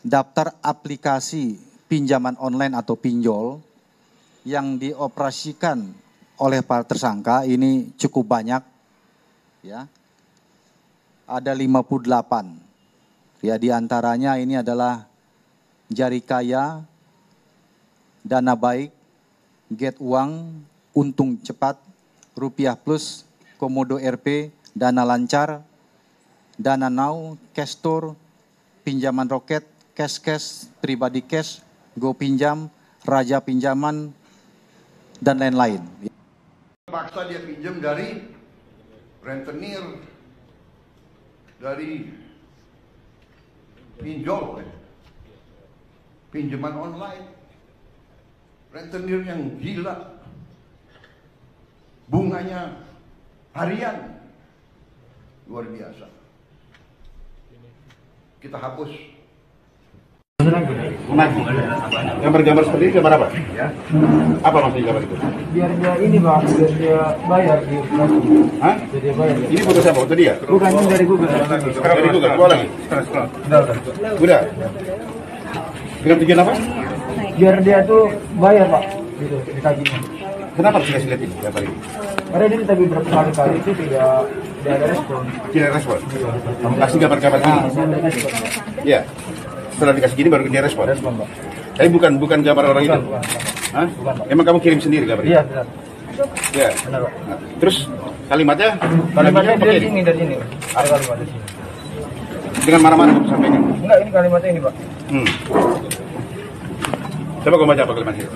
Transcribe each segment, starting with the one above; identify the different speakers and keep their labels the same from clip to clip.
Speaker 1: daftar aplikasi pinjaman online atau pinjol yang dioperasikan oleh para tersangka ini cukup banyak, ya. Ada 58. Ya, di antaranya ini adalah Jari Kaya, Dana Baik, Get Uang, Untung Cepat, Rupiah Plus, Komodo RP, Dana Lancar, Dana Now, Castor, Pinjaman Roket, Cash, Pribadi Cash, Go Pinjam, Raja Pinjaman, dan lain-lain.
Speaker 2: Paksa dia pinjam dari rentenir, dari pinjol, pinjaman online, rentenir yang gila, bunganya harian, luar biasa. Kita hapus.
Speaker 3: Gambar-gambar seperti ini gambar apa?
Speaker 4: Ya.
Speaker 3: Apa maksudnya gambar itu?
Speaker 4: Biar dia ini Pak, biar dia bayar di
Speaker 3: Hah?
Speaker 4: biar dia bayar.
Speaker 3: Ini foto siapa? Foto dia?
Speaker 4: Bukan ini dari Google.
Speaker 3: Sekarang dari Google, gua lagi. Udah. Dengan tujuan apa?
Speaker 4: Biar dia tuh bayar Pak, gitu ditagihnya.
Speaker 3: Kenapa harus dikasih lihat ini gambar ini?
Speaker 4: Karena dia ditagih berapa kali itu tidak ada respon.
Speaker 3: Tidak respon. Kamu kasih gambar-gambar ini.
Speaker 4: Saya ada respon.
Speaker 3: Iya. Setelah dikasih gini baru dia respon.
Speaker 4: Respon Pak.
Speaker 3: Tapi bukan gambar orang itu.
Speaker 4: Bukan.
Speaker 3: Hah?
Speaker 4: Bukan, Pak.
Speaker 3: Emang kamu kirim sendiri gambar ini?
Speaker 4: Iya benar.
Speaker 3: Iya.
Speaker 4: Benar Pak.
Speaker 3: Nah, terus kalimatnya?
Speaker 4: Kalimatnya
Speaker 3: pakai
Speaker 4: dari
Speaker 3: ini?
Speaker 4: sini. Ada kalimat di sini.
Speaker 3: Dengan marah-marah kamu sampaikan?
Speaker 4: Enggak, ini kalimatnya ini Pak.
Speaker 3: Coba kau baca apa kalimatnya?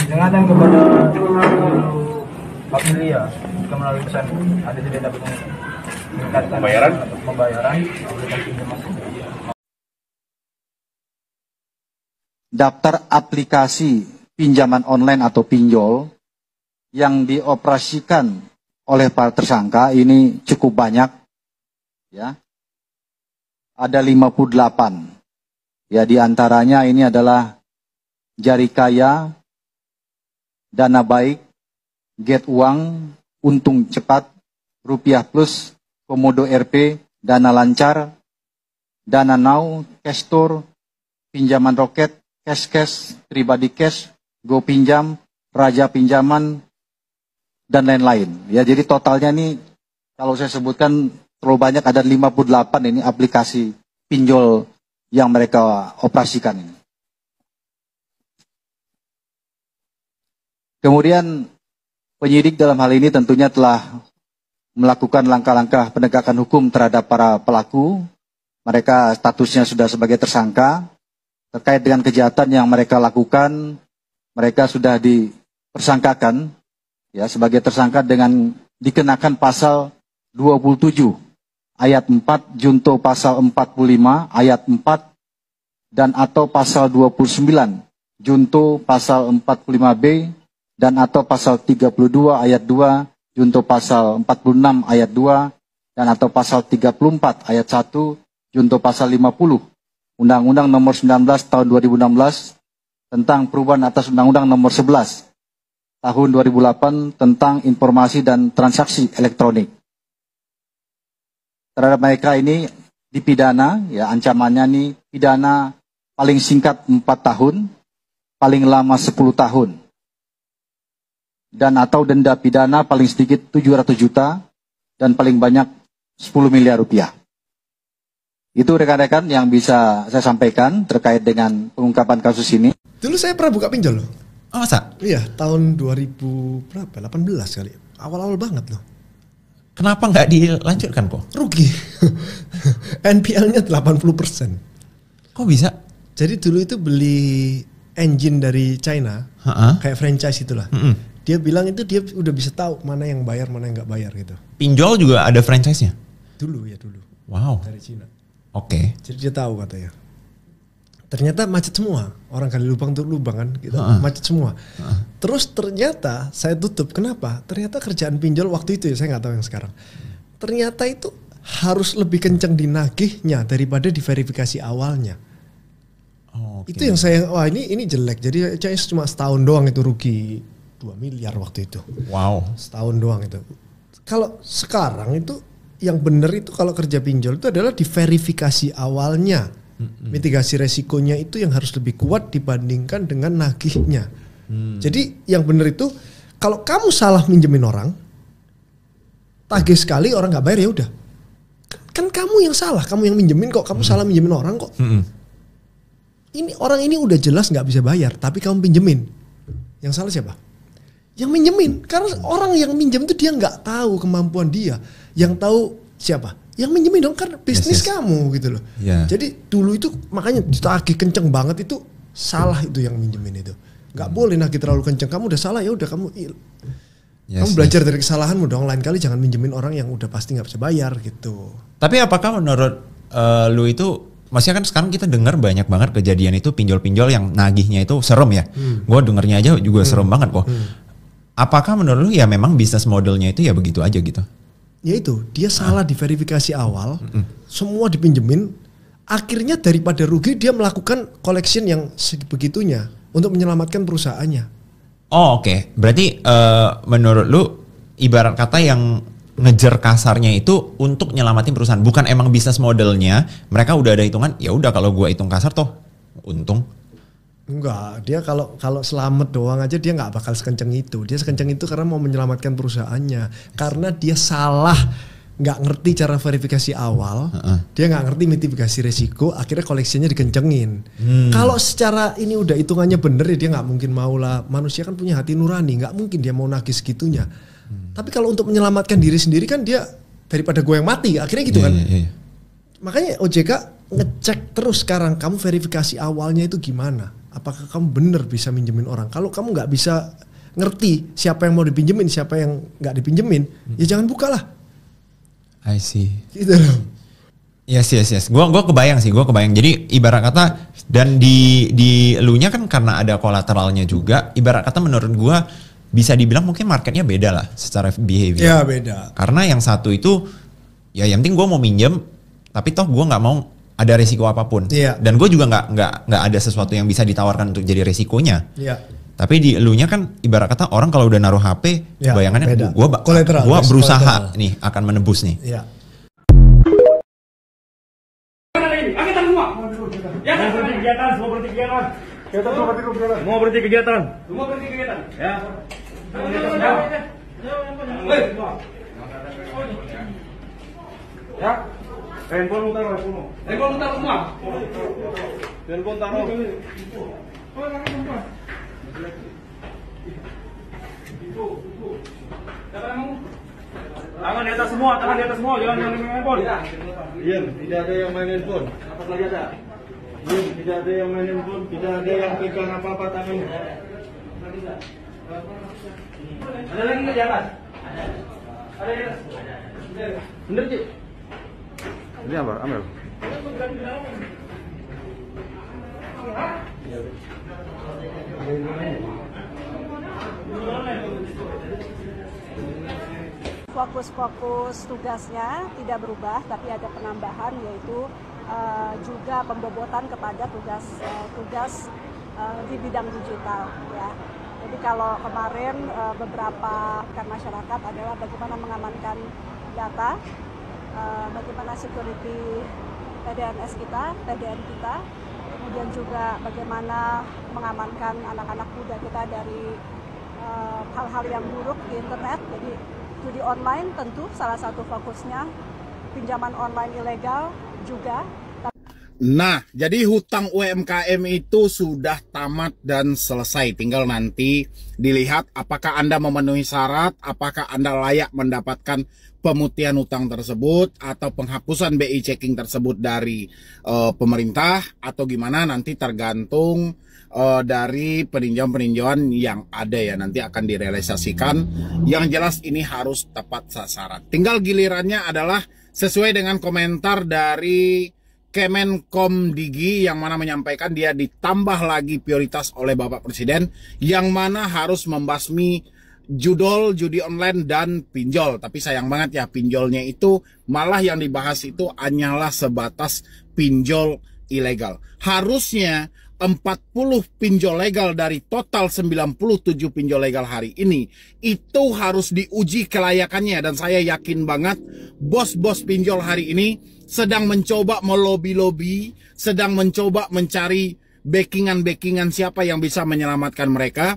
Speaker 4: Ingatan kepada Pak Milia, jika melalui pesan ada tidak dapat meningkatkan pembayaran aplikasi pinjaman.
Speaker 1: Daftar aplikasi pinjaman online atau pinjol yang dioperasikan oleh para tersangka ini cukup banyak, ya. Ada 58. Ya, di antaranya ini adalah Jari Kaya, Dana Baik, Get Uang, Untung Cepat, Rupiah Plus, Komodo RP, Dana Lancar, Dana Now, Castor, Pinjaman Roket, Cash, Pribadi Cash, Go Pinjam, Raja Pinjaman, dan lain-lain. Ya, jadi totalnya nih kalau saya sebutkan terlalu banyak, ada 58 ini aplikasi pinjol yang mereka operasikan ini. Kemudian penyidik dalam hal ini tentunya telah melakukan langkah-langkah penegakan hukum terhadap para pelaku. Mereka statusnya sudah sebagai tersangka. Terkait dengan kejahatan yang mereka lakukan, mereka sudah dipersangkakan ya sebagai tersangka dengan dikenakan pasal 27 ayat 4 junto pasal 45 ayat 4 dan atau pasal 29 junto pasal 45B dan atau pasal 32 ayat 2 junto pasal 46 ayat 2 dan atau pasal 34 ayat 1 junto pasal 50 Undang-Undang Nomor 19 Tahun 2016 tentang perubahan atas Undang-Undang Nomor 11 Tahun 2008 tentang informasi dan transaksi elektronik. Terhadap mereka ini dipidana, ya ancamannya nih pidana paling singkat 4 tahun, paling lama 10 tahun. Dan atau denda pidana paling sedikit 700 juta dan paling banyak 10 miliar rupiah. Itu rekan-rekan yang bisa saya sampaikan terkait dengan pengungkapan kasus ini.
Speaker 5: Dulu saya pernah buka pinjol loh.
Speaker 6: Oh masa?
Speaker 5: Iya, tahun 2000 berapa? 18 kali. Awal-awal banget loh.
Speaker 6: Kenapa nggak dilanjutkan kok?
Speaker 5: Rugi. NPL-nya 80%.
Speaker 6: Kok bisa?
Speaker 5: Jadi dulu itu beli engine dari China, kayak franchise itulah. Dia bilang itu dia udah bisa tahu mana yang bayar, mana yang nggak bayar gitu.
Speaker 6: Pinjol juga ada franchise-nya?
Speaker 5: Dulu.
Speaker 6: Wow.
Speaker 5: Dari Cina.
Speaker 6: Oke.
Speaker 5: Jadi dia tahu katanya. Ternyata macet semua. Orang kali lubang tuh lubang kan gitu. Macet semua. Terus ternyata saya tutup. Kenapa? Ternyata kerjaan pinjol waktu itu ya, saya nggak tahu yang sekarang. Ternyata itu harus lebih kencang dinagihnya daripada diverifikasi awalnya.
Speaker 6: Okay.
Speaker 5: Itu yang saya, wah ini jelek. Jadi saya cuma setahun doang itu rugi 2 miliar waktu itu.
Speaker 6: Wow.
Speaker 5: Setahun doang itu. Kalau sekarang itu yang benar itu kalau kerja pinjol itu adalah diverifikasi awalnya. Mitigasi resikonya itu yang harus lebih kuat dibandingkan dengan nagihnya. Jadi yang benar itu kalau kamu salah minjemin orang, tagih sekali orang nggak bayar ya udah. Kan kamu yang salah, kamu yang minjemin kok, kamu salah minjemin orang kok. Ini orang ini udah jelas nggak bisa bayar, tapi kamu pinjemin. Yang salah siapa? Yang minjemin. Karena orang yang minjem itu dia nggak tahu kemampuan dia. Yang tahu siapa? Yang minjemin dong, kan bisnis kamu gitu loh. Jadi dulu itu makanya ditagih kenceng banget itu salah itu yang minjemin itu. Nggak boleh nagih terlalu kenceng. Kamu udah salah ya udah kamu kamu belajar dari kesalahanmu dong. Lain kali jangan minjemin orang yang udah pasti nggak bisa bayar gitu.
Speaker 6: Tapi apakah menurut lu itu, maksudnya kan sekarang kita dengar banyak banget kejadian itu pinjol-pinjol yang nagihnya itu serem ya. Gue dengernya aja juga serem banget kok. Apakah menurut lu ya memang bisnis modelnya itu ya begitu aja gitu?
Speaker 5: Ya itu, dia salah di verifikasi awal, semua dipinjemin, akhirnya daripada rugi dia melakukan collection yang sebegitunya untuk menyelamatkan perusahaannya.
Speaker 6: Oh oke. Berarti menurut lu ibarat kata yang ngejar kasarnya itu untuk nyelamatin perusahaan, bukan emang bisnis modelnya. Mereka udah ada hitungan, ya udah kalau gua hitung kasar toh untung.
Speaker 5: Enggak, dia kalau selamat doang aja dia nggak bakal sekenceng itu. Dia sekenceng itu karena mau menyelamatkan perusahaannya. Karena dia salah, nggak ngerti cara verifikasi awal, dia nggak ngerti mitigasi resiko, akhirnya koleksinya dikencengin. Kalau secara ini udah hitungannya bener ya dia nggak mungkin mau lah. Manusia kan punya hati nurani, nggak mungkin dia mau nagih segitunya. Tapi kalau untuk menyelamatkan diri sendiri kan dia daripada gue yang mati, akhirnya gitu kan. Makanya OJK ngecek terus sekarang kamu verifikasi awalnya itu gimana. Apakah kamu bener bisa minjemin orang? Kalau kamu nggak bisa ngerti siapa yang mau dipinjemin, siapa yang nggak dipinjemin, ya jangan buka lah.
Speaker 6: I see.
Speaker 5: Gitu loh.
Speaker 6: Yes. Gua kebayang sih, Jadi ibarat kata dan di elunya kan karena ada kolateralnya juga. Ibarat kata menurut gua bisa dibilang mungkin marketnya beda lah secara behavior.
Speaker 5: Ya beda.
Speaker 6: Karena yang satu itu ya yang penting gua mau minjem, tapi toh gua nggak mau ada resiko apapun. Dan gue juga nggak ada sesuatu yang bisa ditawarkan untuk jadi resikonya. Tapi di elunya kan ibarat kata orang kalau udah naruh HP, bayangannya gue berusaha nih akan menebus nih.
Speaker 4: Semua berhenti kegiatan. Ya. Ya. Handphone taruh semua. Handphone taruh semua. Handphone taruh. Tangan di atas semua, jangan main handphone. Diam, tidak ada yang main handphone. Apa lagi ada? Diam, tidak ada yang main handphone, tidak ada yang pegang apa-apa tangannya. Ada lagi nggak di atas? Ada di atas. Bener Cik? Ini apa? Ambil.
Speaker 7: Fokus tugasnya tidak berubah, tapi ada penambahan yaitu juga pembobotan kepada tugas di bidang digital. Ya. Jadi kalau kemarin beberapa masyarakat adalah bagaimana mengamankan data, bagaimana security PDNS kita, PDN kita, kemudian juga bagaimana mengamankan anak-anak muda kita dari hal-hal yang buruk di internet. Jadi judi online tentu salah satu fokusnya, pinjaman online ilegal juga.
Speaker 8: Nah, jadi hutang UMKM itu sudah tamat dan selesai. Tinggal nanti dilihat apakah Anda memenuhi syarat, apakah Anda layak mendapatkan pemutihan hutang tersebut atau penghapusan BI checking tersebut dari pemerintah atau gimana, nanti tergantung dari peninjauan-peninjauan yang ada ya, nanti akan direalisasikan. Yang jelas ini harus tepat sasaran. Tinggal gilirannya adalah sesuai dengan komentar dari Kemenkomdigi yang mana menyampaikan dia ditambah lagi prioritas oleh Bapak Presiden yang mana harus membasmi judol, judi online dan pinjol. Tapi sayang banget ya, pinjolnya itu malah yang dibahas itu hanyalah sebatas pinjol ilegal. Harusnya 40 pinjol legal dari total 97 pinjol legal hari ini itu harus diuji kelayakannya, dan saya yakin banget bos-bos pinjol hari ini sedang mencoba melobi-lobi, sedang mencoba mencari backingan siapa yang bisa menyelamatkan mereka,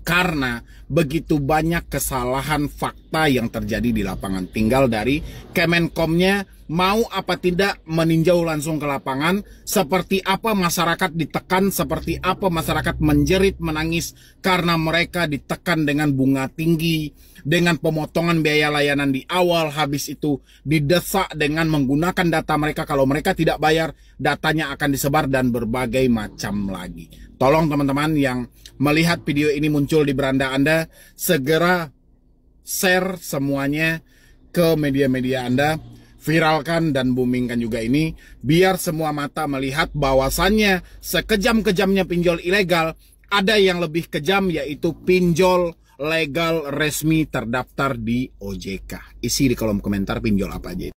Speaker 8: karena begitu banyak kesalahan fakta yang terjadi di lapangan. Tinggal dari Kemenkomnya mau apa tidak meninjau langsung ke lapangan, seperti apa masyarakat ditekan, seperti apa masyarakat menjerit menangis karena mereka ditekan dengan bunga tinggi, dengan pemotongan biaya layanan di awal, habis itu didesak dengan menggunakan data mereka, kalau mereka tidak bayar datanya akan disebar, dan berbagai macam lagi. Tolong teman-teman yang melihat video ini muncul di beranda Anda, segera share semuanya ke media-media Anda, viralkan dan boomingkan juga ini, biar semua mata melihat bahwasannya sekejam-kejamnya pinjol ilegal, ada yang lebih kejam, yaitu pinjol legal resmi terdaftar di OJK. Isi di kolom komentar pinjol apa aja.